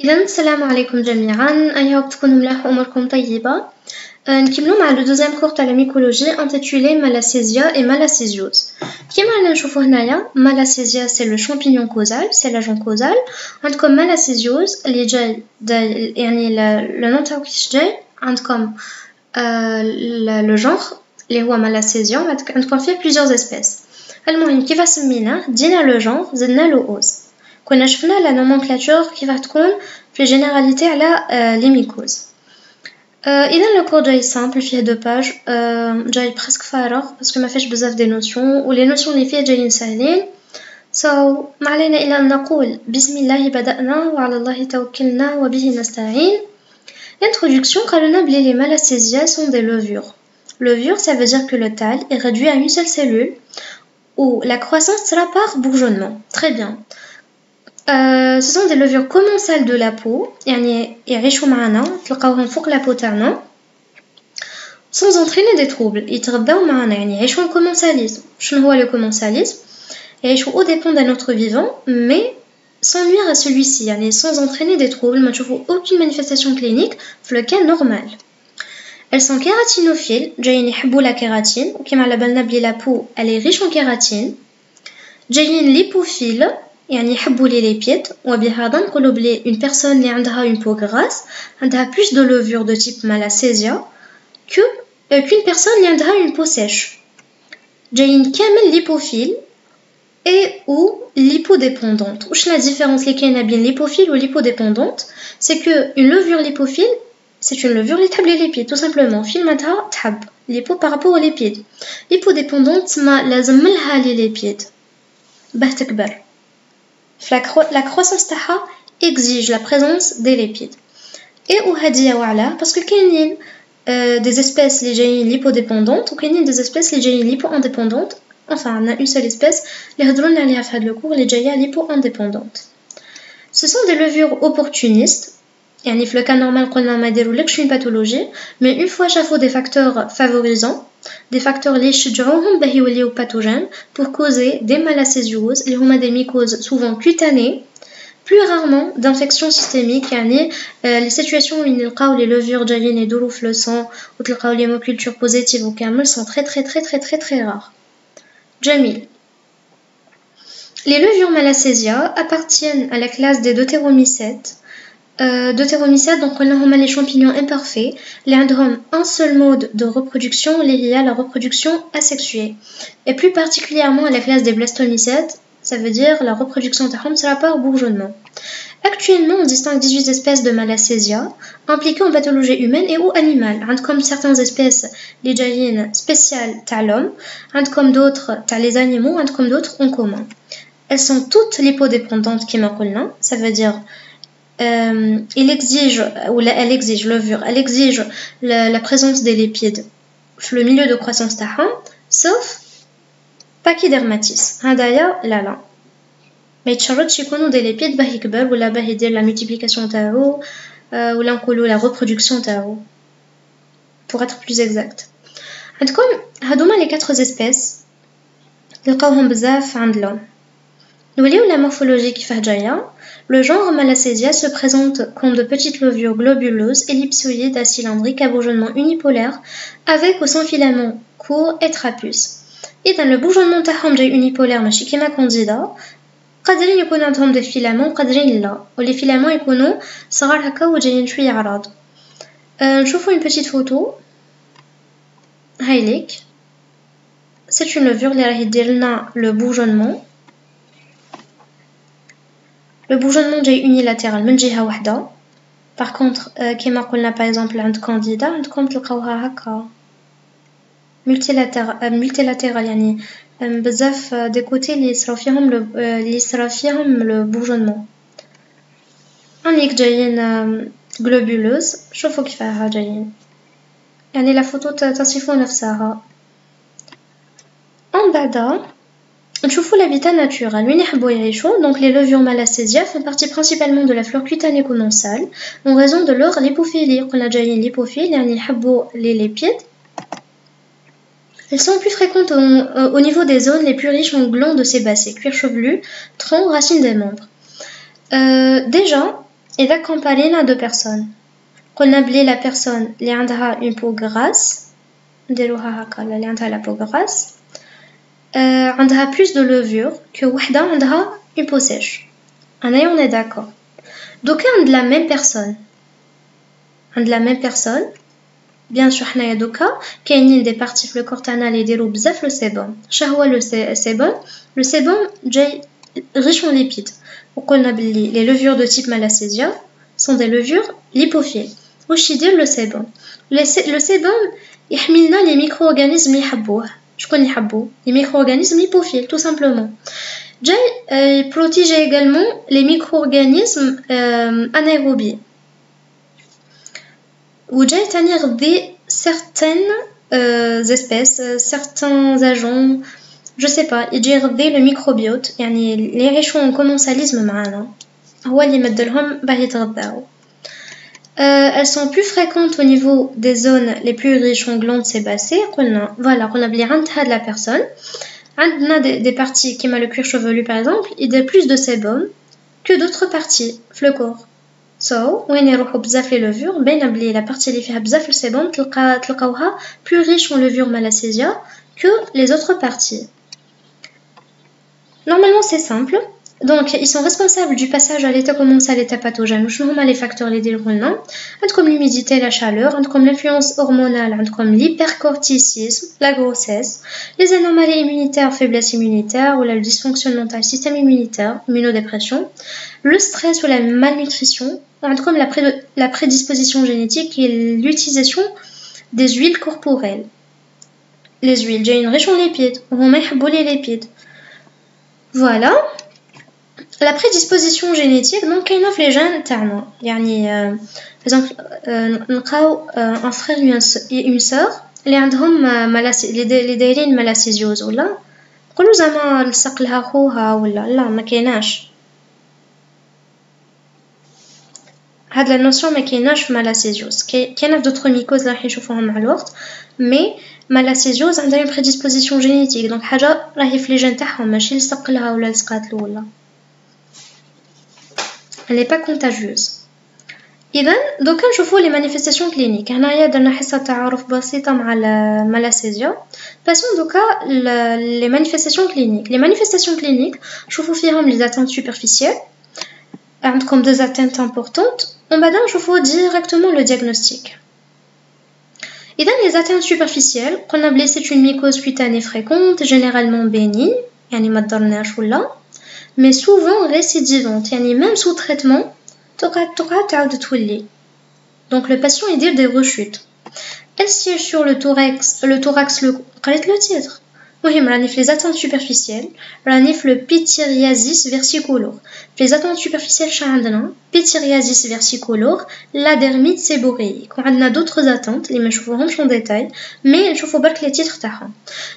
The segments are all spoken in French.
إذا السلام عليكم جميعا. I hope تكونوا ملاح وأموركم طيبة. نكملوا مع le deuxième cours تاع la mycologie intitulé Malassezia et Malassesiose. كيما رانا نشوفوا هنايا Malassezia c'est le champignon causal, c'est l'agent causal. عندكم Malassesiose اللي جاي يعني le nom تاعو كيش جاي عندكم le genre اللي هو Malassezia. عندكم فيه plusieurs espèces. المهم كيف سميناه دينا le genre زدنا له os. كنا شفنا لا nomenclature كيف تكون في généralité على les mycoses. إذا le cours جاي simple فيه 2 pages جاي presque فارغ parce ما فيش بزاف des notions و les notions اللي فيه جايين سهلين. ما علينا إلا أن نقول بسم الله بدأنا وعلى الله توكلنا وبه نستعين. L'introduction قالنا بلي les Malassezia sont des levures. Levure ça veut dire que le tal est réduit à une seule cellule où la croissance sera par bourgeonnement. Très bien. Ce sont des levures commensales de la peau يعني يعيشوا معنا تلقاوهم فوق la peau تاعنا sans entraîner des troubles يتغذاو معنا يعني يعيشوا commensalisme. شنو هو le commensalisme؟ يعيشوا aux dépens d'un autre vivant mais sans nuire à celui-ci يعني sans entraîner des troubles ما تشوفوا aucune manifestation clinique في le cas normal. Elles sont kératinophiles جايين يحبوا la kératine وكيما على بالنا بلي la peau elle est riche en kératine. جايين lipophiles يعني يحبوا les lipides وبهذا نقولوا بلي une personne اللي عندها une peau grasse عندها plus de levure de type Malassezia que qu'une personne اللي عندها une peau sèche. جايين كامل lipophile et ou lipodépendante. واش la différence اللي كاينه بين lipophile و lipodépendante c'est que une levure lipophile c'est une levure اللي تحب les lipides tout simplement fil معناتها تحب lipo par rapport aux lipides. Lipodépendante ما لازم لها les lipides باه تكبر. La croissance تاعها exige la présence des lipides. Et وهادية وعلاه parce que كاينين des espèces اللي جايين lipodépendantes وكاينين des espèces اللي جايين lipo-indépendantes. Enfin, on a une seule espèce اللي هضرولنا عليها في هذا الكور اللي جايه lipo-indépendante. Ce sont des levures opportunistes. يعني في le cas normal قلنا ما يديرولكش une pathologie mais une fois شافوا des facteurs favorisants des facteurs اللي يشجعوهم باه يوليو pathogènes pour causer des malassesioses اللي هما des mycoses souvent cutanées plus rarement d'infections systémiques يعني les situations où نلقاو les levures جايين يدوروا في le sang وتلقاو les hémocultures positives وكامل sont très rares. جميل. Les levures Malassezia appartiennent à la classe des deutéromycètes. Deutéromycètes donc قلنا هما les champignons imparfaits اللي عندهم un seul mode de reproduction اللي هي la reproduction asexuée et plus particulièrement à la classe des blastomycètes ça veut dire la reproduction تاعهم sera par bourgeonnement. Actuellement on distingue 18 espèces de Malassezia impliquées en pathologie humaine et ou animale. عندكم certaines espèces اللي جايين spéciales تاع l'homme عندكم d'autres تاع les animaux عندكم d'autres en commun. Elles sont toutes lipodépendantes كما قلنا ça veut dire elle exige la présence des lipides dans le milieu de croissance تاعهم sauf pachydermatis هدايا لا ما يتشرطش يكونوا des lipides باه يكبر ولا باه يدير la multiplication تاعو ولا نقولوا la reproduction تاعو pour être plus exact. عندكم هادوما les 4 espèces نلقاوهم بزاف عند l'homme. نوليو la morphologie كيفاه جايه. Le genre Malassezia se présente comme de petites levures globuleuses, ellipsoïdes à cylindriques à bourgeonnement unipolaire, avec au sein filament court et trapus. Et dans le bourgeonnement تاعهم جاي unipolaire ماشي كيما كانديدا قادرين يكون عندهم des filaments قادرين لا و les filaments يكونوا صغار هكا وجايين شويه عراض. نشوفوا une petite photo هايليك. C'est une levure اللي راهي دير لنا le bourgeonnement. Le bourgeonnement جاي unilatéral من جهة واحدة. Par contre كما قلنا par exemple عند كانديدا عندكم تلقاوها هكا multilatéral يعني بزاف دي كوتي اللي يصرا فيهم le bourgeonnement. هانيك جايين globuleuse شوفوا كيفاه جايين يعني لا فوتو تصف نفسها. En بعدا نشوفوا l'habitat naturel وين يحبوا يعيشوا. Donc les levures Malassezia font partie principalement de la flore cutanée commensale en raison de leur lipophilie. قلنا جايين lipophile يعني يحبوا les lipides. Elles sont plus fréquentes au niveau des zones les plus riches en glandes sébacées, cuir chevelu, tronc, racines des membres. Déjà إذا comparينا deux personnes قلنا بلي la personne اللي عندها une peau grasse نديروها هكا اللي عندها la peau grasse عندها plus de levure que وحدة عندها une peau sèche. أنايا on est d'accord. دوكا عند la même personne bien sûr حنايا دوكا كاينين دي بارتي في الكور تاعنا اللي يديروا بزاف لو سيبوم. شنو هو لو سيبوم جاي riche en lipides. وقلنا بلي les levures de type Malassezia sont des levures lipophiles. واش يدير لو سيبوم؟ لو سيبوم يحملنا لي ميكرو-اورغانيزم اللي يحبوه. شكون اللي يحبوه؟ لي ميكرو-اورغانيزم ليبوفيل tout simplement. جاي protège également les micro-organismes anaérobies. وجاي تاني يغذي certaines espèces, certains agents, je sais pas, يجي يغذي le microbiote يعني اللي يعيشوا en commensalisme معانا هو اللي يمدلهم باه يتغذاو. Elles sont plus fréquentes au niveau des zones les plus riches en glandes sébacées. قلنا بلي عند هاد la personne عندنا des parties qui le cuir chevelu par exemple il y a plus de sébum que d'autres parties في le corps. وين يروحوا بزاف لي levures باينه بلي la partie اللي فيها بزاف السيبوم تلقاوها plus riche en levure Malassezia que les autres parties. Normalement c'est simple. Donc ils sont responsables du passage à l'état commensal à l'état pathogène. شنو هما les facteurs اللي يديروا لنا؟ عندكم l'humidité, la chaleur, عندكم l'influence hormonale, عندكم l'hypercorticisme, la grossesse, les anomalies immunitaires, faiblesse immunitaire ou le dysfonctionnement du système immunitaire, immunodépression, le stress ou la malnutrition, عندكم la prédisposition génétique et l'utilisation des huiles corporelles. Les huiles جايين riches en lipides, وهما يحبوا les lipides. Voilà. La prédisposition génétique donc كاينه في les gènes تاعنا يعني par exemple نلقاو un frère et une sœur اللي عندهم اللي دايرين مالاسيزيوز ولا نقولوا زعما لصق لها خوها ولا لا ما كايناش هاد لا نوسيون ما كايناش في مالاسيزيوز كاينه في دوطخ ميكوز راح نشوفوهم مع الوقت مي مالاسيزيوز عندها une prédisposition génétique donc حاجه راهي في لي جين تاعهم ماشي لصق لها ولا لصقات له ولا elle n'est pas contagieuse. إذن دوكا نشوفو les manifestations cliniques. هنايا درنا حصة تعارف بسيطة مع Malassezia. Passons دوكا les manifestations cliniques. Les manifestations cliniques نشوفو فيهم les atteintes superficielles. عندكم des atteintes importantes. ومن بعد نشوفو directement le diagnostic. إذن les atteintes superficielles قلنا بلي c'est une mycose cutanée fréquente, généralement bénigne, يعني ما تضرناش ولا mais souvent récidivante يعني même sous traitement تقعد تعاود تولي. Donc le patient il dit des rechutes. Elle siège sur le thorax قريت le titre. مهم راني في les atteintes superficielles راني في le pityriasis versicolore. في les atteintes superficielles شا عندنا pityriasis versicolore, la dermite séboréique. وعندنا d'autres atteintes اللي ما نشوفوهمش en détail mais نشوفو برك les titres تاعهم.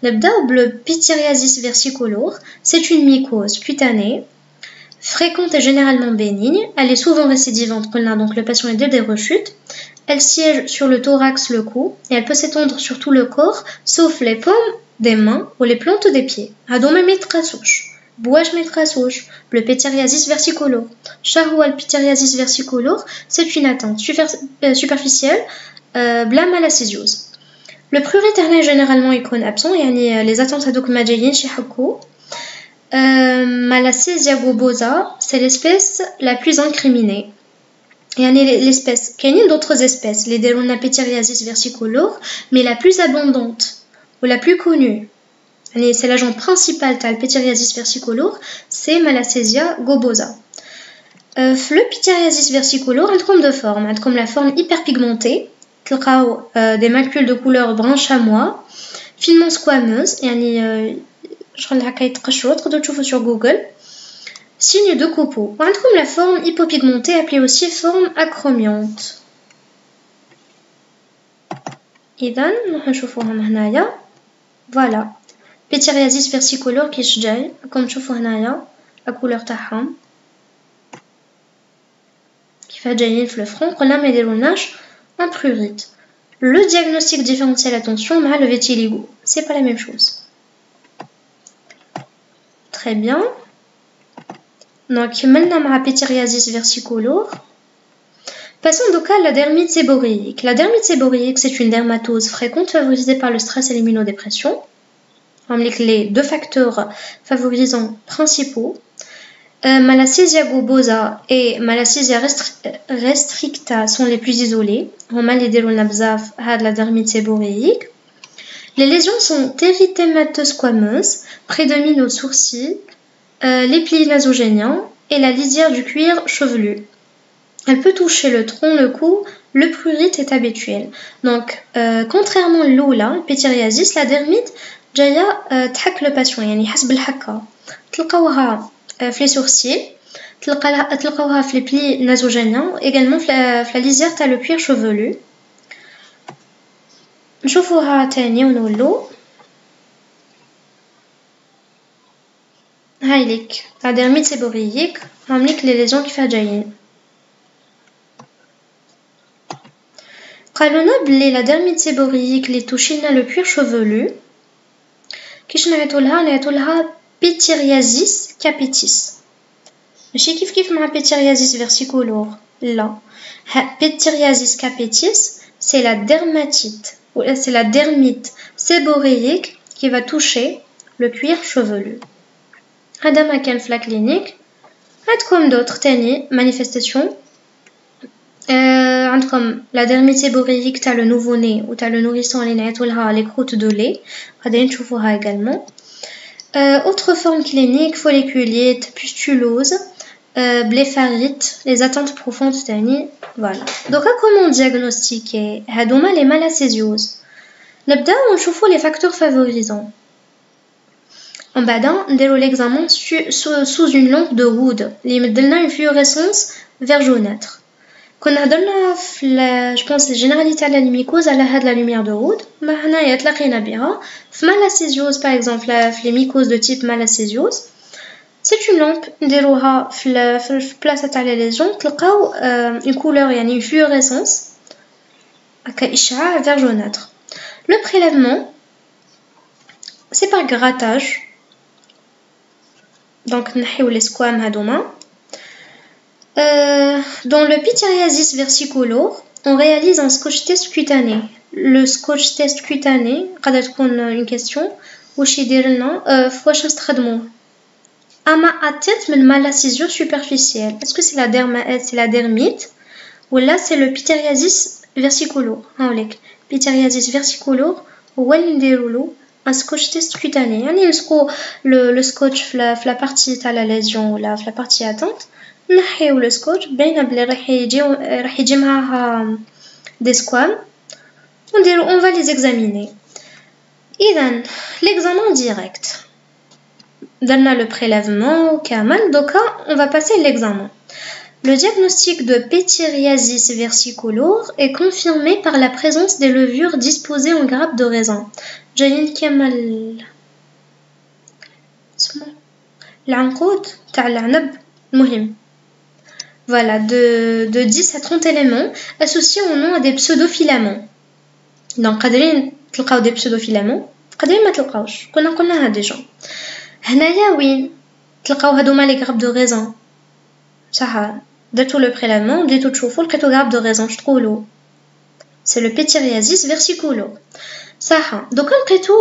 نبداو بل pityriasis versicolore. C'est une mycose cutanée fréquente et généralement bénigne. Elle est souvent récidivante. Donc le patient il dit des rechutes. Elle siège sur le thorax, le cou et elle peut s'étendre sur tout le corps sauf les paumes des mains ou les plantes des pieds. هادو ما يتقاسوش. بواش ما يتقاسوش؟ Le pityriasis versicolore. شنو هو le pityriasis versicolore? C'est une atteinte superficielle بلا مالاسيزيوز. Le prurit هنا généralement يكون absent يعني les atteintes هادوك ما جايينش يحكوا. Malassezia globosa, c'est l'espèce la plus incriminée. يعني l'espèce, كاينين d'autres espèces, les Delona pityriasis versicolore, mais la plus abondante ou la plus connue. C'est l'agent principal de la pityriasis versicolore, c'est Malassezia globosa. Le pityriasis versicolore a comme deux formes, comme la forme hyperpigmentée, des macules de couleur brun chamois, finement squameuses, شغل هكا يتقشروا تقدروا تشوفوا sur Google. Signe de copeaux. وعندكم la forme hypopigmentée appelée aussi forme acromiante. إذن راح نشوفوهم هنايا. Voilà. Pityriasis versicolore كيش جاي راكم تشوفوا هنايا la couleur تاعهم. كيف جايين في الفرون قلنا ما يديرولناش un prurit. Le diagnostic différentiel attention مع le vitiligo. C'est pas la même chose. Très bien. Donc, maintenant, ma pityriasis versicolore. Passons donc à la dermite séborréique. La dermite séborréique, c'est une dermatose fréquente favorisée par le stress et l'immunodépression. Les deux facteurs favorisants principaux. Malassezia globosa et Malassezia restricta sont les plus isolés. On a les de la dermite séborréique. Les lésions sont érythématosquameuses, prédominent aux sourcils, les plis nasogéniens et la lisière du cuir chevelu. Elle peut toucher le tronc, le cou, le prurite est habituel. Donc, contrairement à l'oula, pétyriasis, la dermite, جاية تحك le patient, يعني حسب الحكة. تلقاوها في les sourcils, تلقاوها في les plis nasogéniens, également في la lisière تاع le cuir chevelu. نشوفوها تاني ونولو. هايليك la dermite séborréique, هامليك les lésions كيفاه جايين. قالونا بلي la dermite séborréique اللي توشينا le cuir chevelu كيش نعيطولها pétyriasis capitis. ماشي كيف مع pétyriasis versicolore. لا. Pétyriasis capitis, c'est la dermatite, ou c'est la dermite séborréique qui va toucher le cuir chevelu. هذا ما كان في la clinique. عندكم d'autres تاني manifestations. عندكم la dermite séborréique تاع le nouveau-né ou تاع le nourrisson اللي نعيطولها les croûtes de lait. غادي نشوفوها également. Autre forme clinique, folliculite, pustulose, blépharite, les atteintes profondes تاني. Voilà. Donc comment diagnostiquer هادوما les malacésioses. نبداو ونشوفو les facteurs favorisants. En بعدا نديرو l'examen sous une lampe de Wood اللي يمدلنا une fluorescence vert jaunâtre. كنا هضرنا في je pense généralité على الميكوز على هاد la lumière de Wood. ما هنايا تلاقينا بها في malacésiose par exemple في les mycoses de type malacésiose. C'est une lampe نديروها في بلاصه تاع les lésions تلقاو une couleur يعني une fluorescence هكا اشعاع vert jaunâtre. Le prélèvement c'est par grattage. Donc نحيو les squames هادوما. Dans le pityriasis versicolore, on réalise un scotch test cutané. Le scotch test cutané, قادر تكون une question. واش يدير لنا واش نستخدموه. اما اتيت من malacésure superficielle. Est-ce que c'est la dermite ou là c'est le pityriasis versicolore. هاوليك pityriasis versicolore هو اللي نديرولو un scotch test cutané. يعني نسقو le scotch في la partie تاع la lésion ولا في la partie atteinte. نحيو le scotch باينه بلي راح يجي معاها des squames. On va les examiner. إذن l'examen direct. درنا le prélèvement كامل. دوكا on va passer l'examen. Le diagnostic de pétyriasis versicolore est confirmé par la présence des levures disposées en grappes de raisin. جايين كيما العنقود تاع العنب. المهم voilà de 10 à 30 éléments associés au nom à des pseudofilaments. Donc قادرين تلقاو des pseudofilaments قادرين ما تلقاوش. قلناها déjà. هنايا وين تلقاو هادوما les grappes de raisin. صح درتو le prélèvement بديتو تشوفو لقيتو grappes de raisin. شتقولوا c'est le pétyriasis versicolore. صح دوكا لقيتو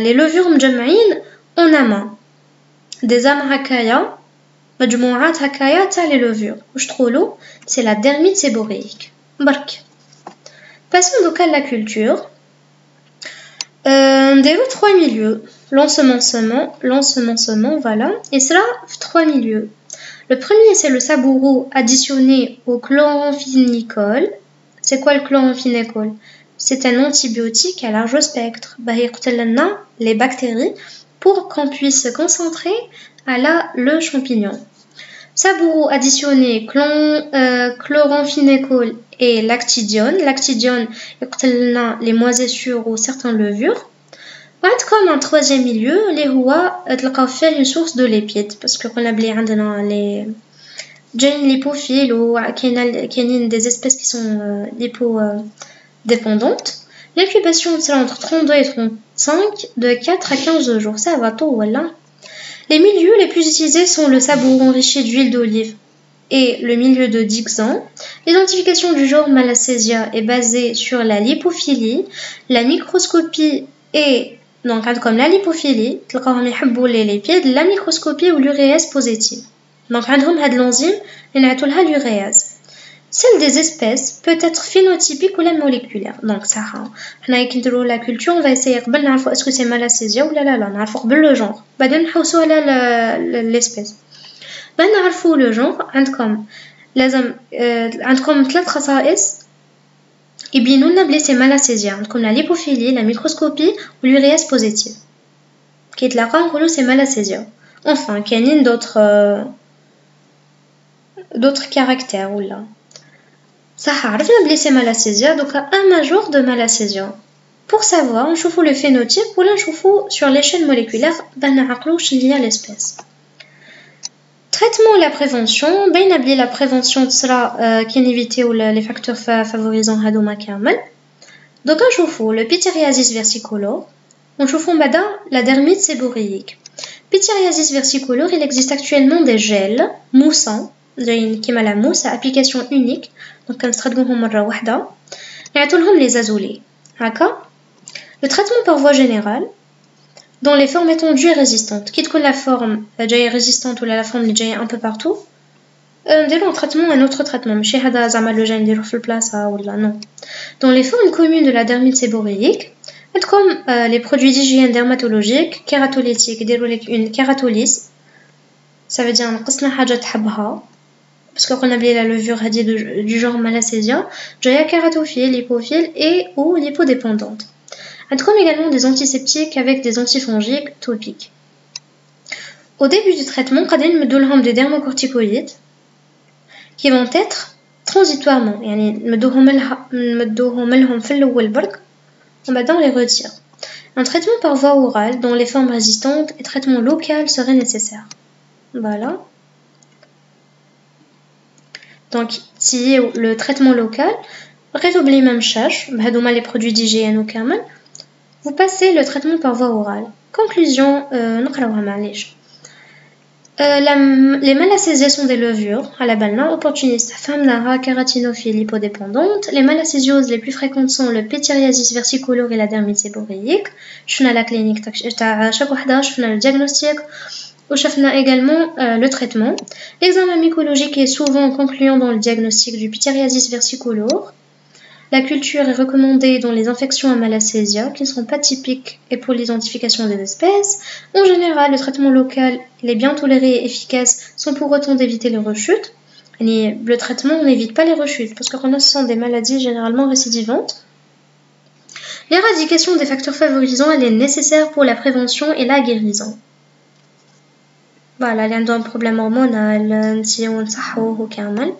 les levures مجمعين en amas des amas هكايا مجموعات هكايا تاع les levures. واش تقولوا c'est la dermite séborréique. برك passons donc à la culture. نديرو 3 milieux. L'ensemencement voilà et cela 3 milieux. Le premier c'est le sabourou additionné au chloramphénicol. C'est quoi le chloramphénicol? C'est un antibiotique à large spectre. يقتل les bactéries pour qu'on puisse se concentrer à le champignon. Sabourou additionné chloramphénicol et lactidione. Lactidione يقتل les moisissures ou certaines levures. Comme un troisième milieu, les rois تلقاو فيه une source de lipides parce que قلنا بلي عندنا les جايين lipophiles ou كاينين des espèces qui sont lipodépendantes. L'incubation sera entre 32 et 35 de 4 à 15 jours. Ça va tôt voilà. Les milieux les plus utilisés sont le sabourou enrichi d'huile d'olive. et le milieu de Dixon. L'identification du genre Malassezia est basée sur la lipophilie, la microscopie et donc comme la lipophilie, les lipides, la microscopie ou l'uréase positive. Donc عندهم هاد l'enzyme اللي نعطولها l'uréase. Celle des espèces peut être phénotypique ou la moléculaire. Donc ça, حنا كي نديرو la culture, on va essayer قبل نعرفوا est-ce que c'est Malassezia ou لا نعرفوا قبل le genre. بعدين نحوسوا على l'espèce. بعد نعرفوا le genre عندكم لازم عندكم 3 خصائص يبينوا لنا بلي سي Malassezia. عندكم la lipophilie, la microscopie ou l'uréase positive. كي تلاقاو نقولوا c'est Malassezia. Enfin, كاينين d'autres caractères ou là. صح عرفنا بلي سي Malassezia donc un major de Malassezia. Pour savoir, نشوفوا le phénotype ولا نشوفوا sur l'échelle moléculaire باه نعقلوا شنو هي l'espèce. Traitement la prévention, باينه بلي la prévention تصرا كي نيفيتيو les facteurs favorisants هادوما كامل. Donc نشوفوا le pityriasis versicolore, ونشوفوا بعدا la dermite séborrhéique. Pityriasis versicolore, il existe actuellement des gels moussants كيما la mousse à application unique. Donc كنستخدموهم مرة واحدة نعطولهم les azolés. هكا. Le traitement par voie générale dans les formes étendues et résistantes. Qui تكون la forme جاية résistante ou la forme اللي جاية un peu partout. نديرو un traitement un autre traitement ماشي هذا زعما لو جاي نديروه في البلاصة ولا non. Dans les formes communes de la dermite séborrhéique, comme les produits d'hygiène dermatologique, kératolytiques, يديروا لك une kératolise. Ça veut dire نقصنا حاجة تحبها. Parce qu'on a bien la levure du genre Malassezia, جاية kératophile, lipophile et ou lipodépendante. Comme également des antiseptiques avec des antifongiques topiques. Au début du traitement, قادرين نمدو لهم des dermocorticoïdes qui vont être transitoirement, يعني نمدوهم لهم في الأول برك وبعدين on les retire. Un traitement par voie orale dont les formes résistantes et traitement local seraient nécessaires. Voilà. Donc, si le traitement local, rétablit même charge, les produits d'hygiène au Kamel, vous passez le traitement par voie orale. Conclusion, les Malassezia sont des levures à la balna opportunistes, femnaha, kératinophile, lipodépendante. Les Malassesioses les plus fréquentes sont le pityriasis versicolore et la dermite séborrhéique. شفنا la clinique تاع chaque وحدة, شفنا le diagnostic. On a également le traitement. L'examen mycologique est souvent concluant dans le diagnostic du pityriasis versicolore. La culture est recommandée dans les infections à Malassezia qui ne sont pas typiques et pour l'identification des espèces. En général, le traitement local il est bien toléré et efficace sans pour autant d'éviter les rechutes. Et le traitement on n'évite pas les rechutes parce que ce sont des maladies généralement récidivantes. L'éradication des facteurs favorisants elle est nécessaire pour la prévention et la guérison. Voilà, اللي عندهم problème hormonal نسيو نصحوه كامل.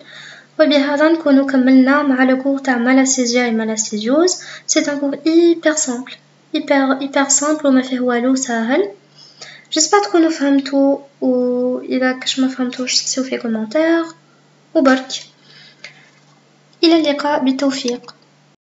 وبهذا نكونوا كملنا مع le cours تاع Malassezia et Malassesiose. C'est un cours hyper simple, hyper simple وما فيه والو ساهل. J'espère تكونوا فهمتوا وإذا كاش ما فهمتوش سيو في commentaire وبرك. إلى اللقاء بالتوفيق.